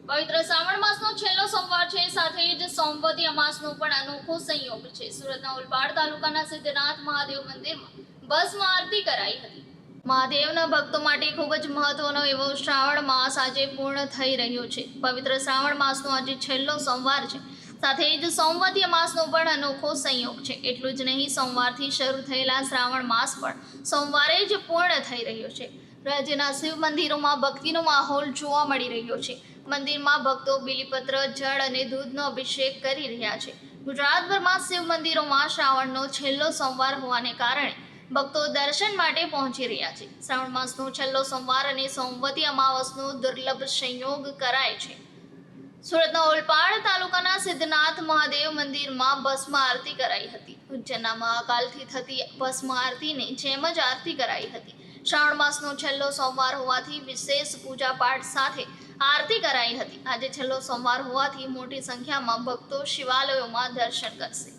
પવિત્ર શ્રાવણ માસનો છેલ્લો સોમવાર છે, સાથે જ સોમવતી અમાસનો પણ અનોખો સંયોગ છે। સુરતના ઓલપાડ તાલુકાના સિદ્ધનાથ મહાદેવ મંદિરમાં ભસ્મ આરતી કરાઈ હતી। મહાદેવના ભક્તો માટે ખૂબ જ મહત્વનો એવો શ્રાવણ માસ આજે પૂર્ણ થઈ રહ્યો છે। પવિત્ર શ્રાવણ માસનો આજે છેલ્લો સોમવાર છે, સાથે જ સોમવતી અમાસનો પણ અનોખો સંયોગ છે। એટલું જ નહીં, સોમવારથી શરૂ થયેલા શ્રાવણ માસ પણ સોમવારે જ પૂર્ણ થઈ રહ્યો છે। રાજ્યના શિવ મંદિરોમાં ભક્તિનો માહોલ જોવા મળી રહ્યો છે। મંદિરમાં ભક્તો બીલીપત્ર, જળ અને દૂધનો અભિષેક કરી રહ્યા છે। ગુજરાતભરમાં શિવ મંદિરોમાં શ્રાવણનો છેલ્લો સોમવાર હોવાને કારણે ભક્તો દર્શન માટે પહોંચી રહ્યા છે। શ્રાવણ માસનો છેલ્લો સોમવાર અને સોમવતી અમાવસનો દુર્લભ સંયોગ કરાય છે। સુરતના ઓલપાડ તાલુકાના સિદ્ધનાથ મહાદેવ મંદિરમાં ભસ્મ આરતી કરાઈ હતી। ઉજ્જૈનના મહાકાલથી થતી ભસ્મ આરતીની જેમ જ આરતી કરાઈ હતી। શ્રાવણ માસનો છેલ્લો સોમવાર હોવાથી વિશેષ પૂજા પાઠ સાથે આરતી કરાઈ હતી। આજે છેલ્લો સોમવાર હોવાથી મોટી સંખ્યામાં ભક્તો શિવાલયોમાં દર્શન કરશે।